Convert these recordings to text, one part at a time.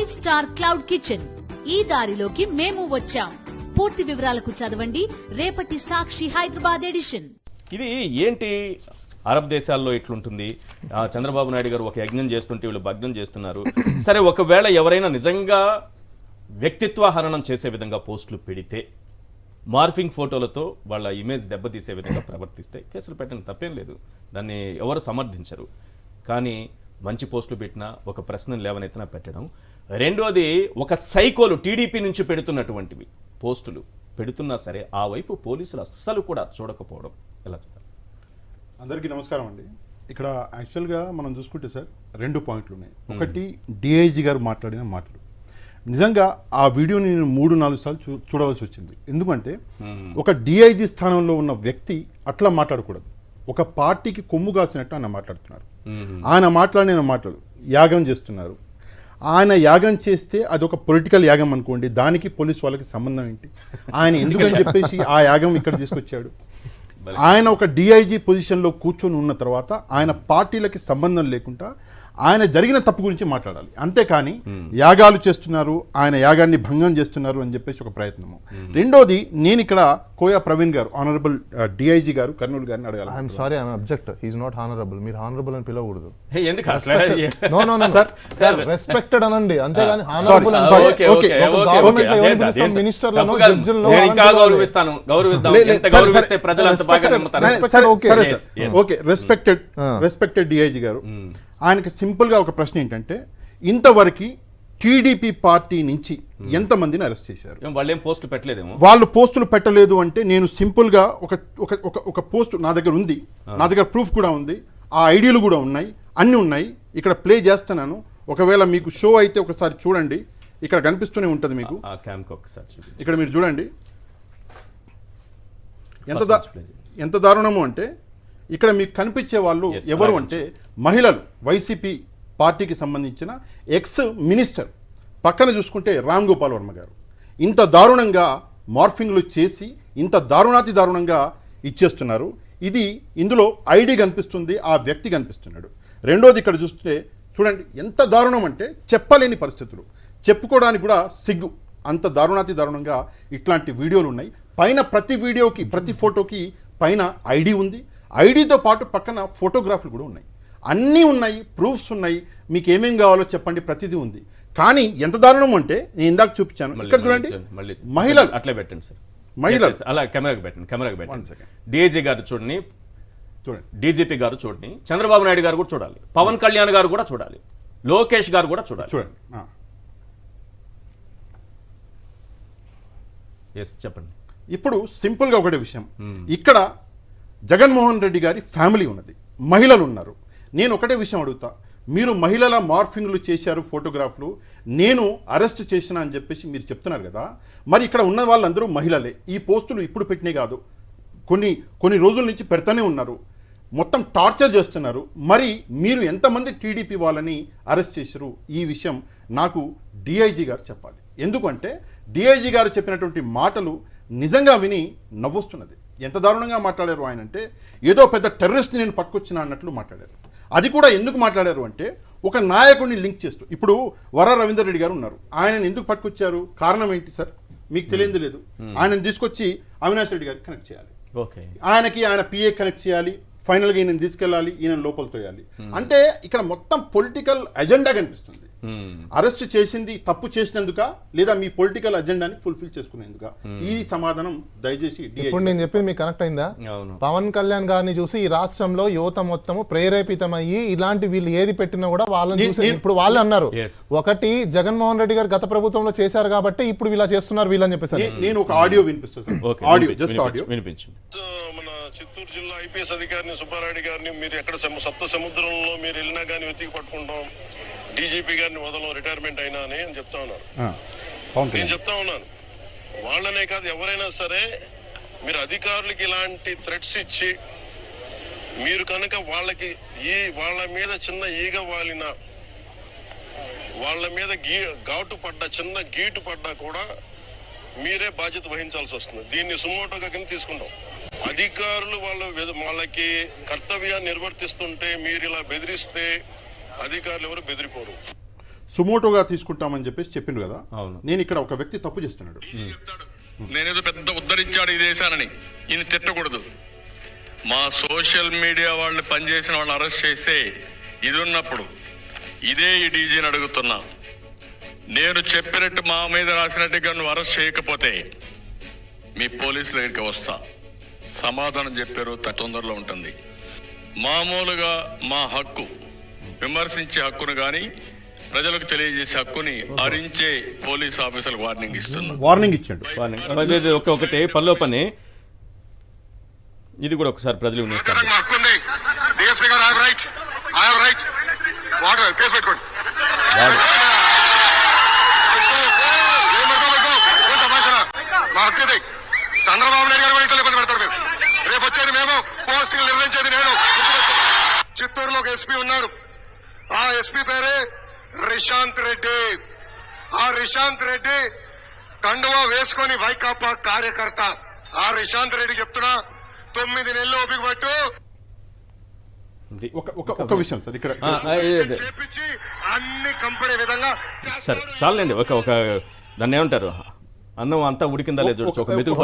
5 star cloud kitchen. ఈ దారిలోకి మేము వచ్చాం. పూర్తి వివరాలకు చదవండి రేపటి సాక్షి హైదరాబాద్ ఎడిషన్. ఇది ఏంటి అరబ్ దేశాల్లో ఇట్లుంటుంది, చంద్రబాబు నాయుడు గారు ఒక యజ్ఞం చేస్తుంటే వీళ్ళు భగ్నం చేస్తున్నారు. సరే, ఒకవేళ ఎవరైనా నిజంగా వ్యక్తిత్వ హననం చేసే విధంగా పోస్టులు పెడితే, మార్ఫింగ్ ఫోటోలతో వాళ్ళ ఇమేజ్ దెబ్బతీసే విధంగా ప్రవర్తిస్తే కేసులు పెట్టండి, తప్పేం లేదు, దాన్ని ఎవరు సమర్థించరు. కానీ మంచి పోస్టులు పెట్టినా, ఒక ప్రశ్నను లేవనెత్తినా పెట్టడం. రెండోది, ఒక సైకోలు టీడీపీ నుంచి పెడుతున్నటువంటివి పోస్టులు పెడుతున్నా సరే ఆ వైపు పోలీసులు అస్సలు కూడా చూడకపోవడం ఎలా? అందరికీ నమస్కారం అండి. ఇక్కడ యాక్చువల్గా మనం చూసుకుంటే సార్ 2 పాయింట్లు ఉన్నాయి. ఒకటి, డిఐజీ గారు మాట్లాడిన మాటలు. నిజంగా ఆ వీడియోని నేను 3-4 సార్లు చూడవలసి వచ్చింది. ఎందుకంటే ఒక డిఐజీ స్థానంలో ఉన్న వ్యక్తి అట్లా మాట్లాడకూడదు. ఒక పార్టీకి కొమ్ము కాసినట్టు ఆయన మాట్లాడుతున్నారు. ఆయన మాట్లాడిన మాటలు యాగం చేస్తున్నారు. ఆయన యాగం చేస్తే అదొక పొలిటికల్ యాగం అనుకోండి, దానికి పోలీస్ వాళ్ళకి సంబంధం ఏంటి? ఆయన ఎందుకని చెప్పేసి ఆ యాగం ఇక్కడ తీసుకొచ్చాడు? ఆయన ఒక డిఐజీ పొజిషన్లో కూర్చొని ఉన్న తర్వాత ఆయన పార్టీలకి సంబంధం లేకుండా ఆయన జరిగిన తప్పు గురించి మాట్లాడాలి. అంతేకాని యాగాలు చేస్తున్నారు, ఆయన యాగాన్ని భంగం చేస్తున్నారు అని చెప్పేసి ఒక ప్రయత్నము. రెండోది, నేను ఇక్కడ కోయా ప్రవీణ్ గారు, ఆనరబుల్ డిఐజీ గారు, కర్నూలు గారిని అడగాలి. I'm sorry, I'm object. He is not honourable. మీరు హానరబుల్ అని పిలవకూడదు. ఎందుకు అట్లా? No no no sir, respected అనండి, అంతేగాని హానరబుల్ అని. ఓకే ఓకే ఓకే, మినిస్టర్లను జడ్జిలను ఇంకా గౌరవిస్తాను, గౌరవిద్దాం. ఎంత గౌరవిస్తే ప్రజలు అంత బాగా నమ్ముతారు. ఓకే, రెస్పెక్టెడ్ డిఐజీ గారు, ఆయనకి సింపుల్గా ఒక ప్రశ్న ఏంటంటే, ఇంతవరకు టీడీపీ పార్టీ నుంచి ఎంతమందిని అరెస్ట్ చేశారు? వాళ్ళేం పోస్టులు పెట్టలేదేమో. వాళ్ళు పోస్టులు పెట్టలేదు అంటే నేను సింపుల్గా ఒక పోస్ట్ నా దగ్గర ఉంది, నా దగ్గర ప్రూఫ్ కూడా ఉంది, ఆ ఐడియాలు కూడా ఉన్నాయి, అన్నీ ఉన్నాయి. ఇక్కడ ప్లే చేస్తున్నాను. ఒకవేళ మీకు షో అయితే ఒకసారి చూడండి, ఇక్కడ కనిపిస్తూనే ఉంటుంది మీకు. ఇక్కడ మీరు చూడండి ఎంత దారుణము అంటే, ఇక్కడ మీకు కనిపించే వాళ్ళు ఎవరు అంటే మహిళలు, వైసీపీ పార్టీకి సంబంధించిన ఎక్స్ మినిస్టర్. పక్కన చూసుకుంటే రామ్ గోపాల్ వర్మ గారు. ఇంత దారుణంగా మార్ఫింగ్లు చేసి ఇంత దారుణంగా ఇచ్చేస్తున్నారు. ఇది ఇందులో ఐడి కనిపిస్తుంది, ఆ వ్యక్తి కనిపిస్తున్నాడు. రెండోది, ఇక్కడ చూస్తే చూడండి ఎంత దారుణం అంటే చెప్పలేని పరిస్థితులు, చెప్పుకోవడానికి కూడా సిగ్గు. అంత దారుణంగా ఇట్లాంటి వీడియోలు ఉన్నాయి. పైన ప్రతి వీడియోకి, ప్రతి ఫోటోకి పైన ఐడి ఉంది. ఐడితో పాటు పక్కన ఫోటోగ్రాఫ్లు కూడా ఉన్నాయి. అన్నీ ఉన్నాయి, ప్రూఫ్స్ ఉన్నాయి. మీకు ఏమేం కావాలో చెప్పండి, ప్రతిదీ ఉంది. కానీ ఎంత దారుణం అంటే, నేను ఇందాక చూపించాను, ఇక్కడ చూడండి, మహిళలు అట్లే పెట్టండి సార్, మహిళలు అలా కెమెరాకి పెట్టండి. డిఐజీ గారు చూడండి, డీజీపీ గారు చూడండి, చంద్రబాబు నాయుడు గారు కూడా చూడాలి, పవన్ కళ్యాణ్ గారు కూడా చూడాలి, లోకేష్ గారు కూడా చూడాలి. చూడండి, చెప్పండి. ఇప్పుడు సింపుల్గా ఒకటే విషయం, ఇక్కడ జగన్మోహన్ రెడ్డి గారి ఫ్యామిలీ ఉన్నది, మహిళలు ఉన్నారు. నేను ఒకటే విషయం అడుగుతా, మీరు మహిళల మార్ఫింగ్లు చేశారు, ఫోటోగ్రాఫ్లు నేను అరెస్ట్ చేసిన అని చెప్పేసి మీరు చెప్తున్నారు కదా, మరి ఇక్కడ ఉన్న వాళ్ళందరూ మహిళలే. ఈ పోస్టులు ఇప్పుడు పెట్టినే కాదు, కొన్ని రోజుల నుంచి పెడతానే ఉన్నారు, మొత్తం టార్చర్ చేస్తున్నారు. మరి మీరు ఎంతమంది టీడీపీ వాళ్ళని అరెస్ట్ చేశారు? ఈ విషయం నాకు డిఐజీ గారు చెప్పాలి. ఎందుకంటే డిఐజీ గారు చెప్పినటువంటి మాటలు నిజంగా విని నవ్వొస్తున్నది. ఎంత దారుణంగా మాట్లాడారు ఆయన అంటే, ఏదో పెద్ద టెర్రరిస్ట్ నేను పట్టుకొచ్చిన అన్నట్లు మాట్లాడారు. అది కూడా ఎందుకు మాట్లాడారు అంటే, ఒక నాయకుడిని లింక్ చేస్తూ. ఇప్పుడు వర రవీందర్ రెడ్డి గారు ఉన్నారు, ఆయనను ఎందుకు పట్టుకొచ్చారు? కారణం ఏంటి సార్? మీకు తెలియదు లేదు. ఆయనను తీసుకొచ్చి అవినాష్ రెడ్డి గారికి కనెక్ట్ చేయాలి, ఆయనకి ఆయన పిఏ కనెక్ట్ చేయాలి, ఫైనల్గా ఈయన తీసుకెళ్ళాలి, ఈయన లోపల తోయాలి. అంటే ఇక్కడ మొత్తం పొలిటికల్ అజెండా కనిపిస్తుంది. అరెస్ట్ చేసింది తప్పు చేసినందుక, లేదా మీ పొలిటికల్ అజెండాని ఫుల్ఫిల్ చేసుకునేందుక? ఈ సమాధానం దయచేసి. ఇప్పుడు నేను చెప్పింది మీకు కనెక్ట్ అయిందా? పవన్ కళ్యాణ్ గారిని చూసి ఈ రాష్ట్రంలో యువత మొత్తము ప్రేరేపితమయ్యి ఇలాంటి వీళ్ళు ఏది పెట్టినా కూడా వాళ్ళని చూసి ఇప్పుడు వాళ్ళు అన్నారు, ఒకటి జగన్మోహన్ రెడ్డి గారు గత ప్రభుత్వంలో చేశారు కాబట్టి ఇప్పుడు ఇలా చేస్తున్నారు వీళ్ళని చెప్పేసి. నేను ఒక ఆడియో వినిపిస్తాను, ఆడియో జస్ట్ ఆడియో వినిపించండి. చిత్తూరు జిల్లా ఐపీఎస్ అధికారిని సుబ్బారెడ్డి గారిని మీరు ఎక్కడ సప్త సముద్రంలో మీరు వెళ్ళినా కానీ వెతికి పట్టుకుంటాం, డీజీపీ గారిని వదలం, రిటైర్మెంట్ అయినా అని చెప్తా ఉన్నారు. నేను చెప్తా ఉన్నాను, వాళ్ళనే కాదు ఎవరైనా సరే మీరు అధికారులకి ఇలాంటి థ్రెట్స్ ఇచ్చి మీరు కనుక వాళ్ళ మీద చిన్న ఈగ వాలిన, వాళ్ళ మీద ఘాటు పడ్డా, చిన్న గీటు పడ్డా కూడా మీరే బాధ్యత వహించాల్సి వస్తుంది. దీన్ని సుమోటోగా కింద తీసుకుంటాం. అధికారులు వాళ్ళకి కర్తవ్యాన్ని నిర్వర్తిస్తుంటే మీరు ఇలా బెదిరిస్తే అధికారులు ఎవరు బెదిరిపోరు. సుమోటోగా తీసుకుంటామని చెప్పేసి చెప్పిండు కదా. అవును. నేను ఇక్కడ ఒక వ్యక్తి తప్పు చేస్తున్నాడు. చెప్తాడు నేనేదో పెద్ద ఉద్ధరించాడు ఈ దేశానని, ఈయన తిట్టకూడదు. మా సోషల్ మీడియా వాళ్ళు పనిచేసిన వాళ్ళని అరెస్ట్ చేస్తే ఇది ఉన్నప్పుడు ఇదే ఈ డీజీని అడుగుతున్నా, నేను చెప్పినట్టు మా మీద రాసినట్టుగా నువ్వు అరెస్ట్ చేయకపోతే మీ పోలీసుల దగ్గరికి వస్తా, సమాధానం చెప్పారు తొందరలో ఉంటుంది. మామూలుగా మా హక్కు విమర్శించే హక్కును కానీ ప్రజలకు తెలియజేసే హక్కుని హరించే పోలీస్ ఆఫీసర్లకు వార్నింగ్ ఇస్తున్నా. వార్నింగ్ ఇచ్చాడు. ఒకటే పనిలో పని ఇది కూడా ఒకసారి ప్రజలు వినిస్తారు. చంద్రబాబు నాయుడు గారు ఇంట్లో ఇబ్బంది పెడతారు. రేపు వచ్చేది మేము, పోస్టింగ్ నిర్ణయించేది నేను. చిత్తూరులో ఒక ఎస్పీ ఉన్నారు, ఆ ఎస్పీ పేరే రిశాంత్ రెడ్డి. ఆ రిశాంత్ రెడ్డి కండువా వేసుకొని వైకాపా కార్యకర్త. ఆ రిశాంత్ రెడ్డి చెప్తున్నా 9 నెలలు ఓపిక పట్టు. ఒక విషయం సార్ ఇక్కడ చేపించి అన్ని కంపెనీ విధంగా సరే చాలండి. ఒక దాన్ని ఏమంటారు, అన్నం అంతా ఉడికిందా లేదు ఒక మెతుకు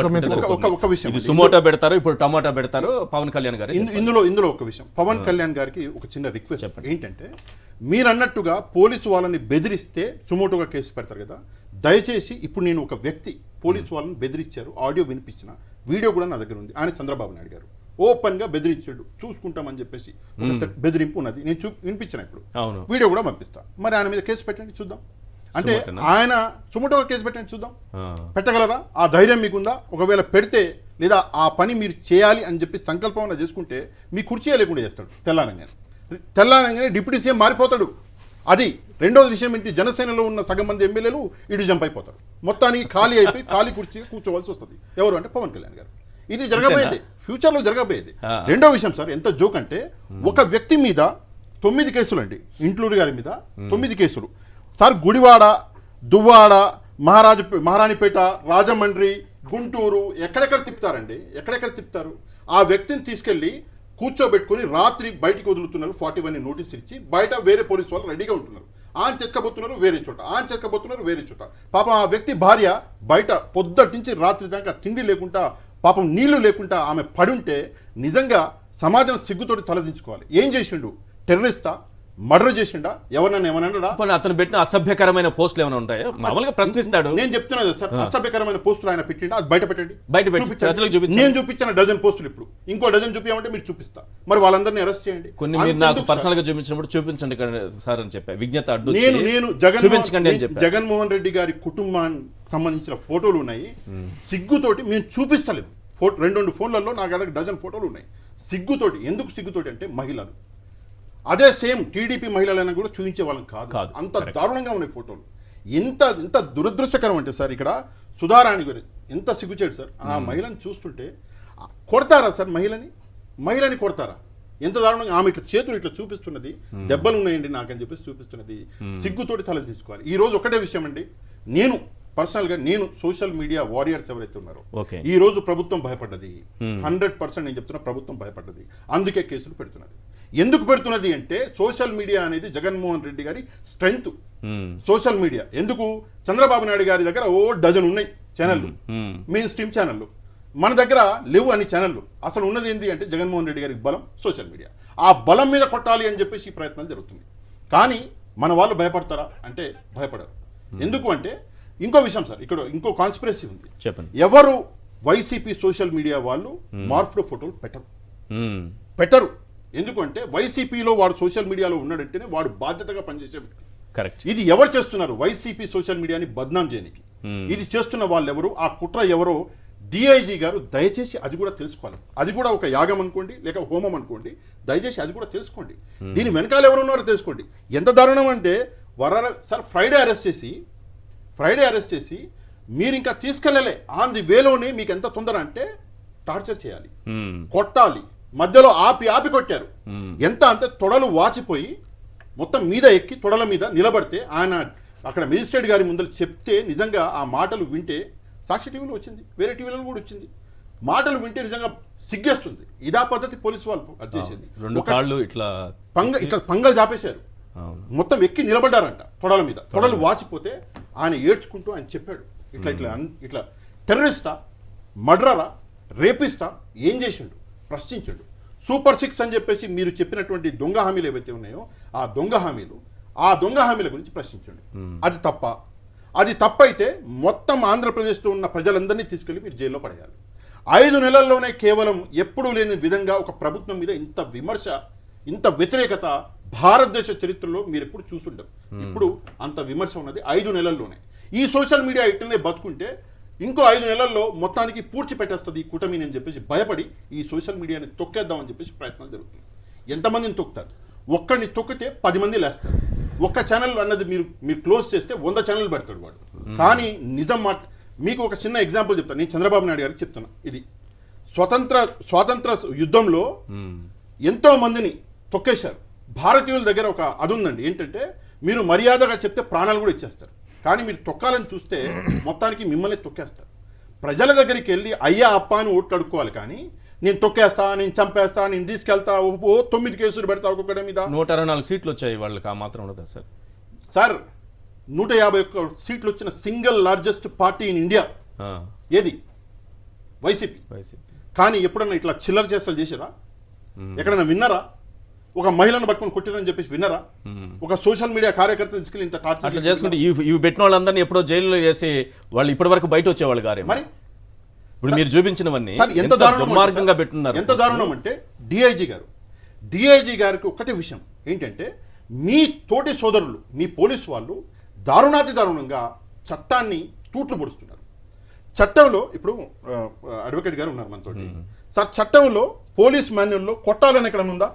ఒక విషయం. ఇది సుమోటో పెడతారు, ఇప్పుడు టమాటా పెడతారు పవన్ కళ్యాణ్ గారు. ఇందులో ఒక విషయం, పవన్ కళ్యాణ్ గారికి ఒక చిన్న రిక్వెస్ట్ ఏంటంటే, మీరు అన్నట్టుగా పోలీసు వాళ్ళని బెదిరిస్తే సుమోటోగా కేసు పెడతారు కదా, దయచేసి ఇప్పుడు నేను ఒక వ్యక్తి పోలీసు వాళ్ళని బెదిరించారు, ఆడియో వినిపించిన వీడియో కూడా నా దగ్గర ఉంది. ఆయన చంద్రబాబు నాయుడు గారు ఓపెన్ గా బెదిరించాడు, చూసుకుంటామని చెప్పేసి బెదిరింపు ఉన్నది, నేను వినిపించిన ఇప్పుడు వీడియో కూడా పంపిస్తా. మరి ఆయన మీద కేసు పెట్టండి చూద్దాం. అంటే ఆయన సుమోటోగా కేసు పెట్టండి చూద్దాం, పెట్టగలరా? ఆ ధైర్యం మీకుందా? ఒకవేళ పెడితే లేదా ఆ పని మీరు చేయాలి అని చెప్పి సంకల్పం చేసుకుంటే మీ కుర్చీ లేకుండా చేస్తాడు. తెల్లారంగానే డిప్యూటీ సీఎం మారిపోతాడు. అది రెండోది విషయం ఏంటి, జనసేనలో ఉన్న సగం మంది ఎమ్మెల్యేలు ఇటు జంప్ అయిపోతారు, మొత్తానికి ఖాళీ అయిపోయి ఖాళీ కుర్చీ కూర్చోవలసి వస్తుంది. ఎవరు అంటే పవన్ కళ్యాణ్ గారు. ఇది జరగబోయేది, ఫ్యూచర్ లో జరగబోయేది. రెండో విషయం సార్, ఎంత జోక్ అంటే, ఒక వ్యక్తి మీద 9 కేసులు అండి, ఇంట్లూరు గారి మీద 9 కేసులు సార్. గుడివాడ, దువ్వాడ, మహారాణిపేట, రాజమండ్రి, గుంటూరు, ఎక్కడెక్కడ తిప్పుతారండి, ఎక్కడెక్కడ తిప్పుతారు. ఆ వ్యక్తిని తీసుకెళ్లి కూర్చోబెట్టుకుని రాత్రి బయటికి వదులుతున్నారు. 41 నోటీస్ ఇచ్చి బయట వేరే పోలీసు వాళ్ళు రెడీగా ఉంటున్నారు. ఆయన చెక్కబోతున్నారు వేరే చోట, ఆయన చెక్కబోతున్నారు వేరే చోట. పాపం ఆ వ్యక్తి భార్య బయట పొద్దుటి నుంచి రాత్రి దాకా తిండి లేకుండా, పాపం నీళ్లు లేకుండా ఆమె పడుంటే నిజంగా సమాజం సిగ్గుతోటి తలదించుకోవాలి. ఏం చేసిండు? టెర్రరిస్టా? మర్డర్ చేసిండా? ఎవరన్నా ఏమన్నా అతను పెట్టిన అసభ్యకరమైన పోస్టులు ఏమైనా ఉంటాయా? మామూలుగా ప్రశ్నిస్తాడు. నేను చెప్తున్నా సార్, అసభ్యకరమైన పోస్టులు ఆయన పెట్టిండా, అది బయట పెట్టండి. నేను చూపించిన డజన్ పోస్టులు, ఇప్పుడు ఇంకో డజన్ చూపించమంటే మీరు చూపిస్తా. మరి వాళ్ళందరినీ అరెస్ట్ చేయండి. కొన్ని మీరు నాకు పర్సనల్ గా చూపించినప్పుడు చూపించండి సార్ అని చెప్పా. విజ్ఞత అడ్డు నేను జగన్మోహన్ రెడ్డి గారి కుటుంబానికి సంబంధించిన ఫోటోలు ఉన్నాయి. సిగ్గుతోటి మేము చూపిస్తలేము. 2 ఫోన్లలో నాకు దగ్గర డజన్ ఫోటోలు ఉన్నాయి. సిగ్గుతోటి. ఎందుకు సిగ్గుతోటి అంటే, మహిళలు అదే సేమ్ టీడీపీ మహిళలైనా కూడా చూపించే వాళ్ళం కాదు. అంత దారుణంగా ఉన్నాయి ఫోటోలు. ఎంత దురదృష్టకరం అంటే సార్, ఇక్కడ సుధారాణి గారు ఎంత సిగ్గుచేడు సార్. ఆ మహిళని చూస్తుంటే కొడతారా సార్? మహిళని కొడతారా? ఎంత దారుణంగా. ఆమె ఇట్లా చేతులు ఇట్లా చూపిస్తున్నది, దెబ్బలు ఉన్నాయండి నాకని చెప్పేసి చూపిస్తున్నది. సిగ్గుతోటి తల తీసుకోవాలి. ఈ రోజు ఒకటే విషయం అండి, నేను పర్సనల్గా సోషల్ మీడియా వారియర్స్ ఎవరైతే ఉన్నారో, ఈ రోజు ప్రభుత్వం భయపడ్డది. 100% నేను చెప్తున్నా, ప్రభుత్వం భయపడ్డది. అందుకే కేసులు పెడుతున్నది. ఎందుకు పెడుతున్నది అంటే, సోషల్ మీడియా అనేది జగన్మోహన్ రెడ్డి గారి స్ట్రెంగ్త్. సోషల్ మీడియా ఎందుకు, చంద్రబాబు నాయుడు గారి దగ్గర డజన్ ఉన్నాయి ఛానళ్ళు, మెయిన్ స్ట్రీమ్ ఛానళ్ళు. మన దగ్గర లేవు అన్ని ఛానళ్ళు. అసలు ఉన్నది ఏంటి అంటే, జగన్మోహన్ రెడ్డి గారికి బలం సోషల్ మీడియా. ఆ బలం మీద కొట్టాలి అని చెప్పేసి ఈ ప్రయత్నాలు జరుగుతుంది. కానీ మన వాళ్ళు భయపడతారా అంటే భయపడరు. ఎందుకు అంటే, ఇంకో విషయం సార్, ఇక్కడ ఇంకో కాన్స్పిరసీ ఉంది. చెప్పండి. ఎవరు వైసీపీ సోషల్ మీడియా వాళ్ళు మార్ఫ్డ్ ఫోటోలు పెట్టరు. ఎందుకంటే వైసీపీలో వాడు సోషల్ మీడియాలో ఉన్నాడంటేనే వాడు బాధ్యతగా పనిచేసే వ్యక్తి. కరెక్ట్. ఇది ఎవరు చేస్తున్నారు? వైసీపీ సోషల్ మీడియాని బద్నాం చేయడానికి. ఇది చేస్తున్న వాళ్ళు ఎవరు, ఆ కుట్ర ఎవరో డిఐజీ గారు దయచేసి అది కూడా తెలుసుకోవాలి. అది కూడా ఒక యాగం అనుకోండి, లేక హోమం అనుకోండి, దయచేసి అది కూడా తెలుసుకోండి. దీని వెనకాల ఎవరు ఉన్నారో తెలుసుకోండి. ఎంత దారుణం అంటే, సార్ ఫ్రైడే అరెస్ట్ చేసి మీరు ఇంకా తీసుకెళ్ళలే, ఆన్ ది వేలోనే మీకు ఎంత తొందర అంటే టార్చర్ చేయాలి, కొట్టాలి. మధ్యలో ఆపి కొట్టారు. ఎంత అంటే తొడలు వాచిపోయి మొత్తం మీద ఎక్కి తొడల మీద నిలబడితే ఆయన అక్కడ మెజిస్ట్రేట్ గారి ముందర చెప్తే, నిజంగా ఆ మాటలు వింటే, సాక్షి టీవీలో వచ్చింది, వేరే టీవీలో కూడా వచ్చింది, మాటలు వింటే నిజంగా సిగ్గేస్తుంది. ఇదా పద్ధతి పోలీసు వాళ్ళు అది చేసింది. ఇట్లా పంగలు చాపేశారు. అవును. మొత్తం ఎక్కి నిలబడ్డారంట తొడల మీద, తొడలు వాచిపోతే ఆయన ఏడ్చుకుంటూ ఆయన చెప్పాడు, ఇట్లా టెర్రరిస్టా, మర్డరరా, రేపిస్టా, ఏం చేసిండు ప్రశ్నించాడు. సూపర్ 6 అని చెప్పేసి మీరు చెప్పినటువంటి దొంగ హామీలు ఏవైతే ఉన్నాయో ఆ దొంగ హామీల గురించి ప్రశ్నించండి. అది తప్పైతే మొత్తం ఆంధ్రప్రదేశ్లో ఉన్న ప్రజలందరినీ తీసుకెళ్లి మీరు జైల్లో పడేయాలి. 5 నెలల్లోనే కేవలం ఎప్పుడూ లేని విధంగా ఒక ప్రభుత్వం మీద ఇంత విమర్శ, ఇంత వ్యతిరేకత భారతదేశ చరిత్రలో మీరు ఎప్పుడు చూసుంటారు. ఇప్పుడు అంత విమర్శ ఉన్నది 5 నెలల్లోనే. ఈ సోషల్ మీడియా ఇట్లనే బతుకుంటే ఇంకో 5 నెలల్లో మొత్తానికి పూడ్చి పెట్టేస్తుంది ఈ కూటమిని అని చెప్పేసి భయపడి ఈ సోషల్ మీడియాని తొక్కేద్దామని చెప్పేసి ప్రయత్నాలు జరుగుతుంది. ఎంతమందిని తొక్కుతారు? ఒక్కడిని తొక్కితే 10 మంది లేస్తారు. ఒక్క ఛానల్ అన్నది మీరు క్లోజ్ చేస్తే 100 ఛానల్ పెడతాడు వాడు. కానీ నిజం మీకు ఒక చిన్న ఎగ్జాంపుల్ చెప్తాను. నేను చంద్రబాబు నాయుడు గారికి చెప్తున్నా. ఇది స్వాతంత్ర యుద్ధంలో ఎంతో మందిని తొక్కేశారు. భారతీయుల దగ్గర ఒక అది ఉందండి, ఏంటంటే మీరు మర్యాదగా చెప్తే ప్రాణాలు కూడా ఇచ్చేస్తారు. కానీ మీరు తొక్కాలని చూస్తే మొత్తానికి మిమ్మల్ని తొక్కేస్తారు. ప్రజల దగ్గరికి వెళ్ళి అయ్యా అప్ప అని ఓట్లు అడుక్కోవాలి. కానీ నేను తొక్కేస్తా, నేను చంపేస్తా, నేను తీసుకెళ్తా, 9 కేసులు పెడతా ఒక్కొక్కటి మీద. 124 సీట్లు వచ్చాయి వాళ్ళకి, ఆ మాత్రం ఉండదా సార్? సార్ 151 సీట్లు వచ్చిన single largest party in India ఏది? వైసీపీ. కానీ ఎప్పుడన్నా ఇట్లా చిల్లర చేష్టలు చేసారా? ఎక్కడన్నా విన్నారా? ఒక మహిళను పట్టుకొని కొట్టిరని చెప్పేసి విన్నారా? ఒక సోషల్ మీడియా కార్యకర్త తీసుకెళ్ళి ఇంత టార్చర్ చేసుకుంటే ఇవి పెట్టిన వాళ్ళందరినీ ఎప్పుడో జైల్లో చేసి వాళ్ళు ఇప్పటి వరకు బయట వచ్చేవాళ్ళు గారే. మరి ఇప్పుడు మీరు చూపించినవన్నీ ఎంత దుర్మార్గంగా పెట్టున్నారు. ఎంత దారుణం అంటే డిఐజీ గారికి ఒకటే విషయం ఏంటంటే, మీ తోటి సోదరులు, మీ పోలీసు వాళ్ళు దారుణాతి దారుణంగా చట్టాన్ని తూట్లు పొడుస్తున్నారు. చట్టంలో ఇప్పుడు అడ్వకేట్ గారు ఉన్నారు మనతోటి. సార్, చట్టంలో పోలీస్ మాన్యువల్లో కొట్టాలని ఎక్కడ ఉందా?